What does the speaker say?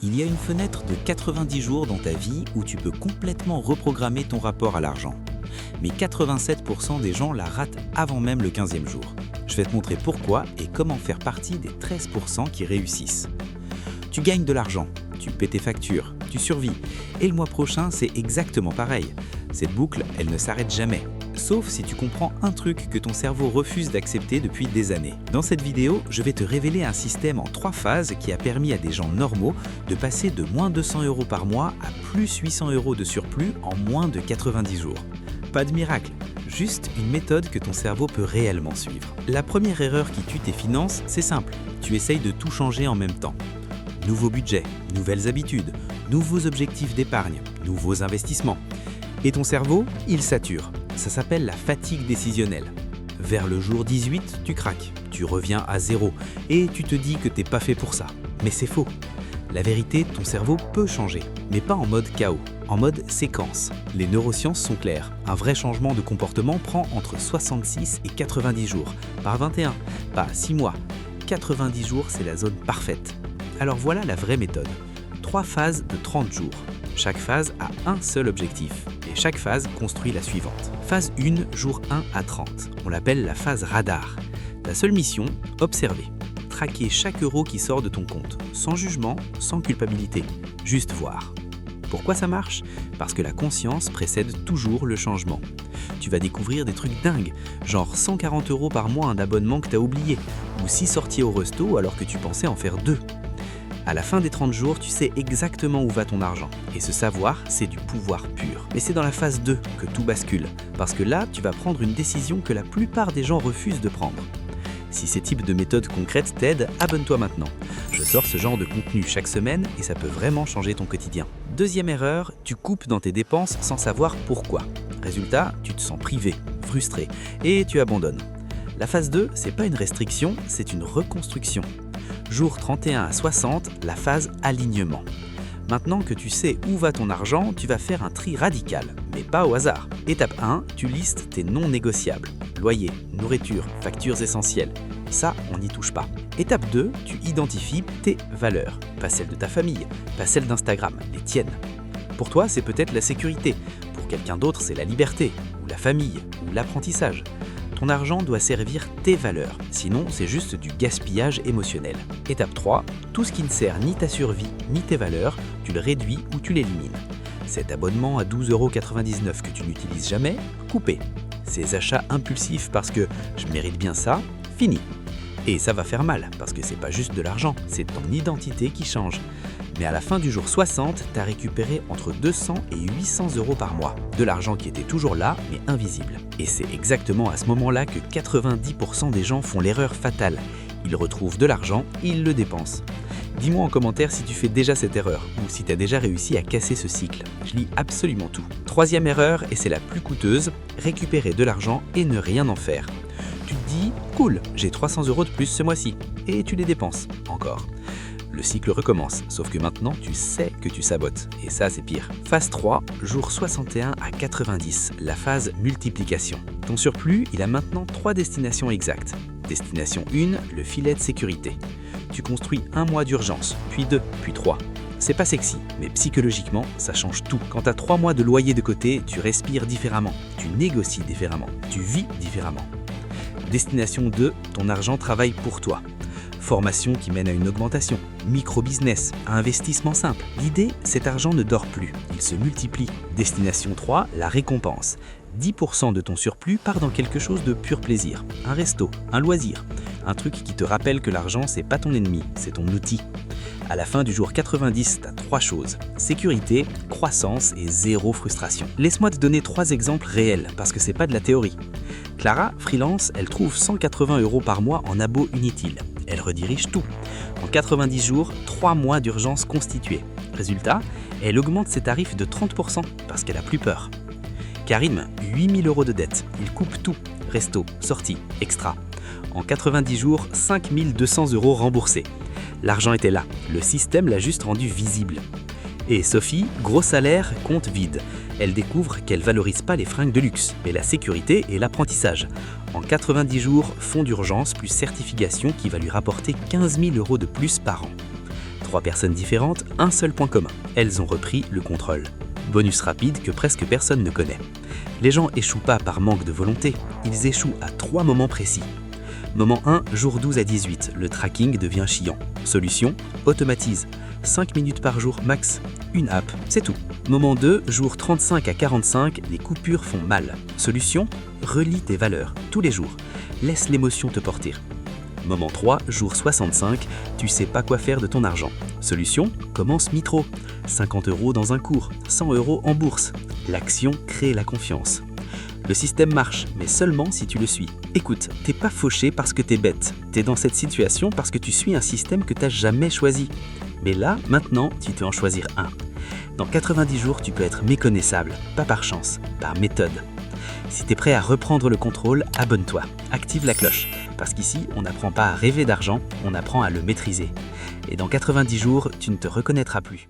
Il y a une fenêtre de 90 jours dans ta vie où tu peux complètement reprogrammer ton rapport à l'argent. Mais 87% des gens la ratent avant même le 15e jour. Je vais te montrer pourquoi et comment faire partie des 13% qui réussissent. Tu gagnes de l'argent, tu paies tes factures, tu survis. Et le mois prochain, c'est exactement pareil. Cette boucle, elle ne s'arrête jamais. Sauf si tu comprends un truc que ton cerveau refuse d'accepter depuis des années. Dans cette vidéo, je vais te révéler un système en 3 phases qui a permis à des gens normaux de passer de moins 200 € par mois à plus 800 € de surplus en moins de 90 jours. Pas de miracle, juste une méthode que ton cerveau peut réellement suivre. La première erreur qui tue tes finances, c'est simple, tu essayes de tout changer en même temps. Nouveau budget, nouvelles habitudes, nouveaux objectifs d'épargne, nouveaux investissements. Et ton cerveau, il sature. Ça s'appelle la fatigue décisionnelle. Vers le jour 18, tu craques, tu reviens à zéro et tu te dis que t'es pas fait pour ça. Mais c'est faux. La vérité, ton cerveau peut changer, mais pas en mode chaos, en mode séquence. Les neurosciences sont claires. Un vrai changement de comportement prend entre 66 et 90 jours. Par 21, pas 6 mois. 90 jours, c'est la zone parfaite. Alors voilà la vraie méthode. 3 phases de 30 jours. Chaque phase a un seul objectif et chaque phase construit la suivante. Phase 1, jour 1 à 30. On l'appelle la phase radar. Ta seule mission, observer. Traquer chaque euro qui sort de ton compte, sans jugement, sans culpabilité. Juste voir. Pourquoi ça marche ? Parce que la conscience précède toujours le changement. Tu vas découvrir des trucs dingues, genre 140 € par mois un abonnement que tu as oublié, ou 6 sorties au resto alors que tu pensais en faire 2. À la fin des 30 jours, tu sais exactement où va ton argent. Et ce savoir, c'est du pouvoir pur. Mais c'est dans la phase 2 que tout bascule. Parce que là, tu vas prendre une décision que la plupart des gens refusent de prendre. Si ces types de méthodes concrètes t'aident, abonne-toi maintenant. Je sors ce genre de contenu chaque semaine et ça peut vraiment changer ton quotidien. Deuxième erreur, tu coupes dans tes dépenses sans savoir pourquoi. Résultat, tu te sens privé, frustré et tu abandonnes. La phase 2, c'est pas une restriction, c'est une reconstruction. Jour 31 à 60, la phase alignement. Maintenant que tu sais où va ton argent, tu vas faire un tri radical, mais pas au hasard. Étape 1, tu listes tes non négociables. Loyer, nourriture, factures essentielles. Ça, on n'y touche pas. Étape 2, tu identifies tes valeurs. Pas celles de ta famille, pas celles d'Instagram, les tiennes. Pour toi, c'est peut-être la sécurité. Pour quelqu'un d'autre, c'est la liberté, ou la famille, ou l'apprentissage. Ton argent doit servir tes valeurs, sinon c'est juste du gaspillage émotionnel. Étape 3, tout ce qui ne sert ni ta survie ni tes valeurs, tu le réduis ou tu l'élimines. Cet abonnement à 12,99 € que tu n'utilises jamais, coupé. Ces achats impulsifs parce que je mérite bien ça, fini. Et ça va faire mal, parce que c'est pas juste de l'argent, c'est ton identité qui change. Mais à la fin du jour 60, tu as récupéré entre 200 et 800 € par mois. De l'argent qui était toujours là, mais invisible. Et c'est exactement à ce moment-là que 90% des gens font l'erreur fatale. Ils retrouvent de l'argent et ils le dépensent. Dis-moi en commentaire si tu fais déjà cette erreur, ou si tu as déjà réussi à casser ce cycle. Je lis absolument tout. Troisième erreur, et c'est la plus coûteuse, récupérer de l'argent et ne rien en faire. Tu te dis, cool, j'ai 300 € de plus ce mois-ci, et tu les dépenses, encore. Le cycle recommence, sauf que maintenant tu sais que tu sabotes, et ça c'est pire. Phase 3, jour 61 à 90, la phase multiplication. Ton surplus, il a maintenant 3 destinations exactes. Destination 1, le filet de sécurité. Tu construis un mois d'urgence, puis 2, puis 3. C'est pas sexy, mais psychologiquement, ça change tout. Quand tu as 3 mois de loyer de côté, tu respires différemment, tu négocies différemment, tu vis différemment. Destination 2, ton argent travaille pour toi. Formation qui mène à une augmentation, micro-business, investissement simple. L'idée, cet argent ne dort plus, il se multiplie. Destination 3, la récompense. 10% de ton surplus part dans quelque chose de pur plaisir. Un resto, un loisir, un truc qui te rappelle que l'argent, c'est pas ton ennemi, c'est ton outil. À la fin du jour 90, tu as 3 choses. Sécurité, croissance et 0 frustration. Laisse-moi te donner 3 exemples réels, parce que c'est pas de la théorie. Clara, freelance, elle trouve 180 € par mois en abo inutile. Elle redirige tout. En 90 jours, 3 mois d'urgence constitués. Résultat, elle augmente ses tarifs de 30% parce qu'elle a plus peur. Karim, 8 000 € de dette. Il coupe tout. Resto, sortie, extra. En 90 jours, 5 200 € remboursés. L'argent était là. Le système l'a juste rendu visible. Et Sophie, gros salaire, compte vide. Elle découvre qu'elle valorise pas les fringues de luxe, mais la sécurité et l'apprentissage. En 90 jours, fonds d'urgence plus certification qui va lui rapporter 15 000 € de plus par an. 3 personnes différentes, un seul point commun. Elles ont repris le contrôle. Bonus rapide que presque personne ne connaît. Les gens échouent pas par manque de volonté, ils échouent à 3 moments précis. Moment 1, jour 12 à 18, le tracking devient chiant. Solution, automatise. 5 minutes par jour max, une app, c'est tout. Moment 2, jour 35 à 45, les coupures font mal. Solution, relie tes valeurs, tous les jours. Laisse l'émotion te porter. Moment 3, jour 65, tu sais pas quoi faire de ton argent. Solution, commence Mitro. 50 € dans un cours, 100 € en bourse. L'action crée la confiance. Le système marche, mais seulement si tu le suis. Écoute, t'es pas fauché parce que t'es bête. T'es dans cette situation parce que tu suis un système que t'as jamais choisi. Mais là, maintenant, tu peux en choisir un. Dans 90 jours, tu peux être méconnaissable, pas par chance, par méthode. Si t'es prêt à reprendre le contrôle, abonne-toi, active la cloche. Parce qu'ici, on n'apprend pas à rêver d'argent, on apprend à le maîtriser. Et dans 90 jours, tu ne te reconnaîtras plus.